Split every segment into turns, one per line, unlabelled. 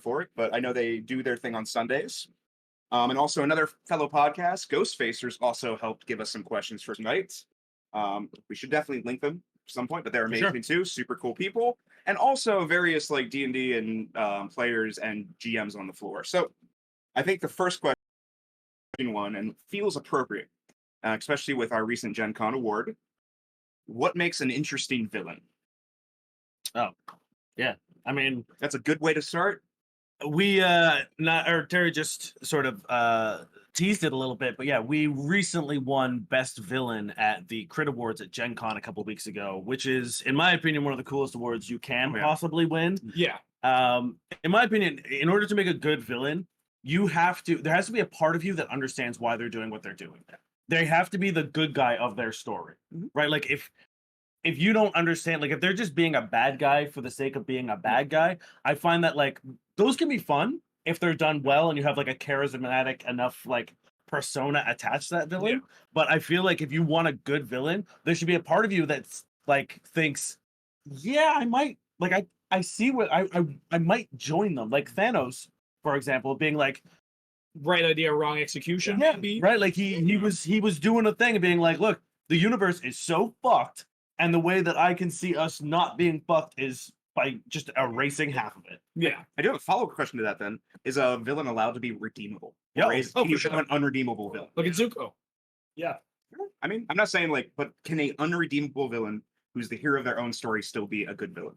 for it, but I know they do their thing on Sundays. And also another fellow podcast, Ghost Facers, also helped give us some questions for tonight. We should definitely link them at some point, but they're amazing too. Super cool people, and also various like D&D and players and GMs on the floor. So I think the first question one and feels appropriate, especially with our recent Gen Con award. What makes an interesting villain?
Oh, yeah. I mean,
that's a good way to start.
We Terry just sort of teased it a little bit, but yeah, we recently won Best Villain at the Crit Awards at Gen Con a couple of weeks ago, which is, in my opinion, one of the coolest awards you can possibly win.
Yeah.
In my opinion, in order to make a good villain, there has to be a part of you that understands why they're doing what they're doing. They have to be the good guy of their story, right? Like if you don't understand, like if they're just being a bad guy for the sake of being a bad guy, I find that like those can be fun if they're done well and you have like a charismatic enough like persona attached to that villain. Yeah. But I feel like if you want a good villain, there should be a part of you that's like thinks, yeah, I might like I see what I might join them. Like Thanos, for example, being like,
right idea, wrong execution.
Yeah, maybe. Right. Like he was doing a thing and being like, look, the universe is so fucked, and the way that I can see us not being fucked is by just erasing half of it.
Yeah. I do have a follow-up question to that then. Is a villain allowed to be redeemable?
Yeah.
Can you have an unredeemable villain?
Look at Zuko.
Yeah.
I mean, I'm not saying like, but can a unredeemable villain who's the hero of their own story still be a good villain?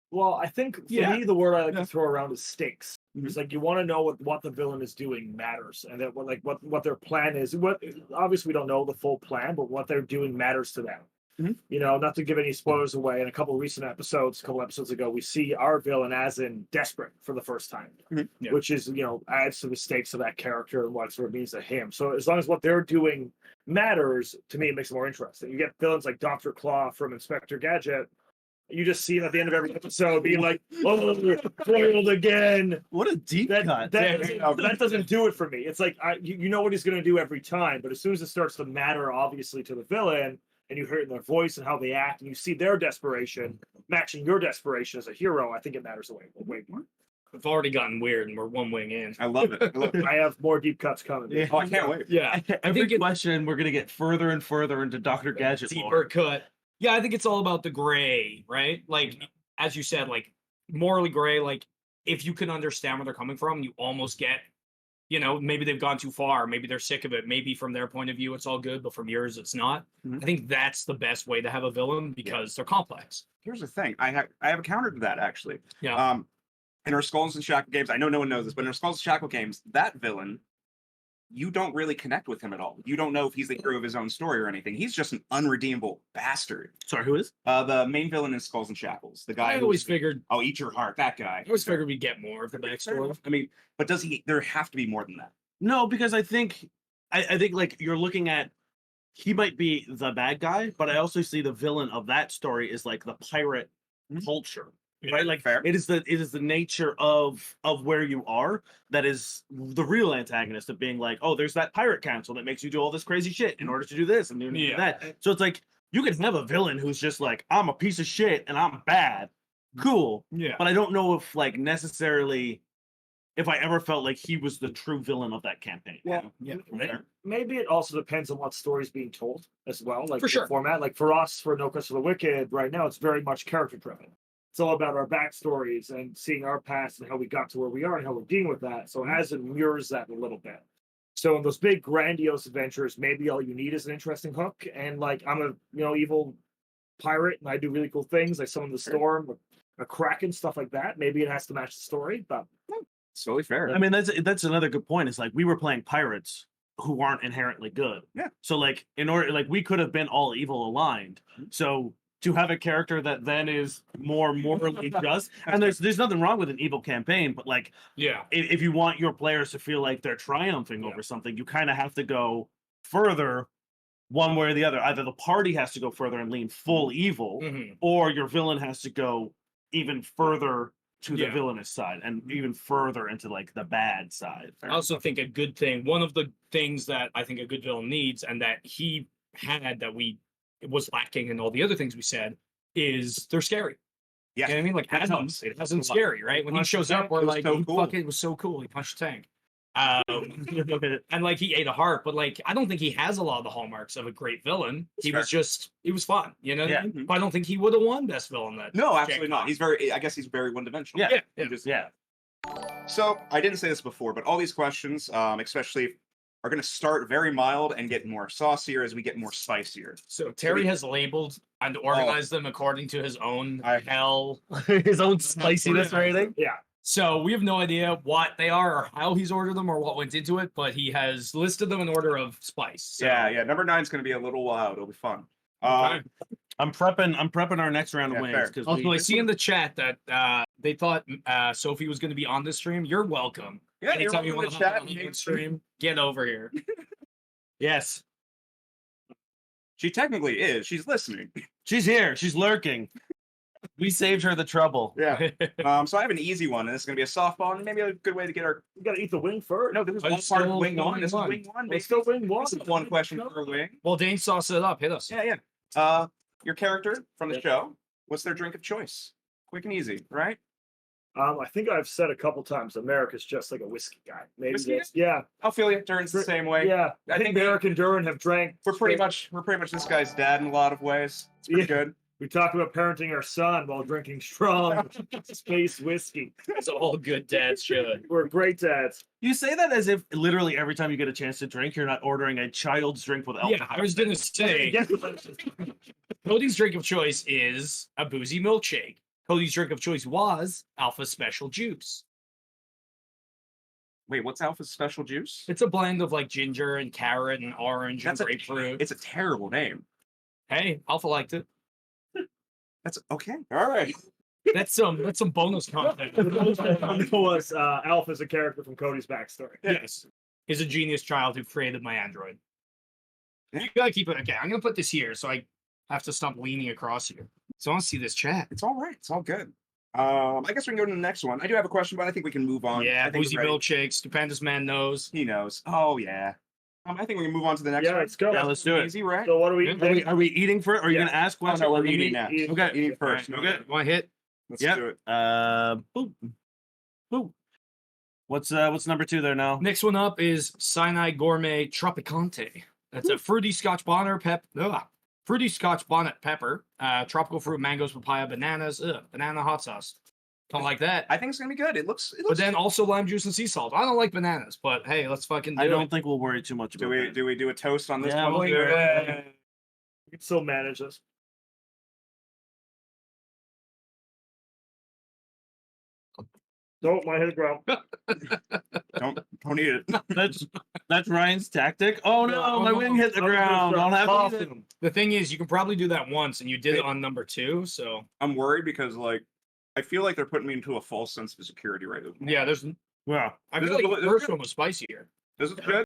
Well, I think for me, the word I like to throw around is stakes. It's like you want to know what the villain is doing matters, and that what their plan is. What obviously we don't know the full plan, but what they're doing matters to them. You know, not to give any spoilers away. In a couple episodes ago, we see our villain as in desperate for the first time, which is adds to the stakes of that character and what sort of means to him. So as long as what they're doing matters, to me, it makes it more interesting. You get villains like Dr. Claw from Inspector Gadget. You just see him at the end of every episode being like, "Oh, foiled again."
What a deep cut!
That doesn't do it for me. It's like you know what he's going to do every time, but as soon as it starts to matter, obviously, to the villain, and you hear it in their voice and how they act, and you see their desperation matching your desperation as a hero, I think it matters way more.
We've already gotten weird, and we're one wing in.
I love it.
I have more deep cuts coming.
Yeah. Oh, I can't wait.
Yeah,
every question we're gonna get further and further into Dr. Gadget.
Deeper cut. Yeah, I think it's all about the gray, right? Like, as you said, like, morally gray, like, if you can understand where they're coming from, you almost get, maybe they've gone too far. Maybe they're sick of it. Maybe from their point of view, it's all good, but from yours, it's not. I think that's the best way to have a villain because they're complex.
Here's the thing. I have a counter to that, actually.
Yeah.
In our Skulls and Shackle games, I know no one knows this, but in our Skulls and Shackle games, that villain, you don't really connect with him at all. You don't know if he's the hero of his own story or anything. He's just an unredeemable bastard.
Sorry, who is?
The main villain in Skulls and Shackles. The guy
I always figured...
Oh, eat your heart, that guy.
I always figured we'd get more of the backstory.
I mean, but there have to be more than that?
No, because I think like you're looking at, he might be the bad guy, but I also see the villain of that story is like the pirate culture. Right, like
fair.
It is the nature of where you are that is the real antagonist of being like, oh, there's that pirate council that makes you do all this crazy shit in order to do this and do that. So it's like you can have a villain who's just like, I'm a piece of shit and I'm bad, cool.
Yeah,
but I don't know if like necessarily if I ever felt like he was the true villain of that campaign.
Yeah. Maybe it also depends on what story's being told as well, like
for sure.
The format. Like for us, for No Quest for the Wicked, right now it's very much character driven. It's all about our backstories and seeing our past and how we got to where we are and how we're dealing with that. So as it mirrors that a little bit. So in those big grandiose adventures, maybe all you need is an interesting hook. And like I'm a evil pirate and I do really cool things. I summon the storm, a kraken, stuff like that. Maybe it has to match the story, but
it's totally fair.
I mean, that's another good point. It's like we were playing pirates who aren't inherently good.
Yeah.
So like in order, like we could have been all evil aligned. So to have a character that then is more morally just, and there's nothing wrong with an evil campaign, but like, if you want your players to feel like they're triumphing over something, you kind of have to go further one way or the other. Either the party has to go further and lean full evil, or your villain has to go even further to the villainous side and even further into like the bad side.
I also think a good thing, one of the things that I think a good villain needs and that he had that was lacking in all the other things we said is they're scary.
Yeah.
You know what I mean? Like
It
Adam,
helps. It helps
isn't
a lot.
scary, right? When he
Punched the
shows up,
tank,
we're
it was
like,
so
he
cool.
fucking was so cool. He punched the tank. And like he ate a heart, but like I don't think he has a lot of the hallmarks of a great villain. He
fair.
was just he was fun, you know what I
Yeah.
mean? But I don't think he would have won best villain that.
No,
Jake
absolutely not.
Fox.
He's very. I guess he's very one-dimensional.
Yeah.
Yeah.
He just-
Yeah.
So I didn't say this before, but all these questions, especially, are going to start very mild and get more saucier as we get more spicier.
So Terry
we-
has labeled and organized them according to his own
I-
hell.
His own spiciness rating.
Yeah.
So we have no idea what they are or how he's ordered them or what went into it, but he has listed them in order of spice. So,
Yeah. Number 9 is going to be a little wild. It'll be fun.
Okay.
I'm prepping our next round of
Yeah,
wings
fair.
because
Also, I see in the chat that they thought Sophie was going to be on this stream. You're welcome.
Yeah, you're
Anytime you
welcome
want
to
to
chat
hop on
and
the
make-
stream, get over here. Yes.
She technically is. She's listening.
she's here. She's lurking. We saved her the trouble.
Yeah. So I have an easy one, and this is going to be a softball, and maybe a good way to get our.
You gotta eat the wing first.
No, this is
Oh,
all
it's
part of
still
wing one.
wing
This is
one.
wing one.
It's still wing one.
This is one question
No.
per wing.
Well, Dane sauce it up. Hit us.
Yeah. Your character from the
Yeah.
show. What's their drink of choice? Quick and easy, right?
I think I've said a couple times, America's just like a whiskey guy. Maybe
Whiskey
that's, yeah,
I'll feel you. Durin's the same way.
yeah. I think Merrick and Duran have drank.
We're pretty much this guy's dad in a lot of ways. It's pretty good.
We talked about parenting our son while drinking strong space whiskey.
That's all good dads should.
We're great dads.
You say that as if literally every time you get a chance to drink, you're not ordering a child's drink with alcohol.
Yeah, I was gonna say
Yes.
Cody's drink of choice is a boozy milkshake. Cody's drink of choice was Alpha Special Juice.
Wait, what's Alpha's special juice?
It's a blend of like ginger and carrot and orange
That's
and
a-
grapefruit.
It's a terrible name.
Hey, Alpha liked it.
That's okay. All right.
That's some bonus content.
was Alpha's a character from Cody's backstory.
Yes. He's a genius child who created my android.
Yeah.
You gotta keep it. Okay, I'm gonna put this here so I have to stop leaning across here. So I want to see this chat.
It's all right. It's all good. I guess we can go to the next one. I do have a question, but I think we can move on.
Yeah,
I think
boozy
we're ready.
milkshake, stupendous man knows.
He knows. Oh yeah. I think we can move on to the next
Yeah,
one.
let's go.
Yeah, let's do it.
Easy, right?
So what do we?
Yeah,
Are we eating for it? Or are you
Yeah.
gonna ask
Oh,
questions?
no, we're
Let me-
eating now.
Okay.
Eating first.
Okay.
Want to hit?
Let's
Yep.
do it.
Boop. Boop. What's number 2 there now?
Next one up is Sinai Gourmet Tropicante. That's a fruity Scotch bonnet fruity Scotch bonnet pepper, tropical fruit, mangoes, papaya, bananas, banana hot sauce. Don't like that.
I think it's gonna be good. It looks.
But then also lime juice and sea salt. I don't like bananas, but hey, let's fucking do
I don't
it.
think we'll worry too much about that.
do we do a toast on this
Yeah,
one?
we'll do it.
We can still manage this. Don't my head ground.
Don't eat it.
That's Ryan's tactic. Oh no, my wing hit the ground. I'll have to eat it.
The thing is, you can probably do that once, and you did it on number 2. So
I'm worried because like I feel like they're putting me into a false sense of security right now.
yeah, there's.
Yeah.
I
This
feel
is
like
the-
the first one was spicier.
This is good.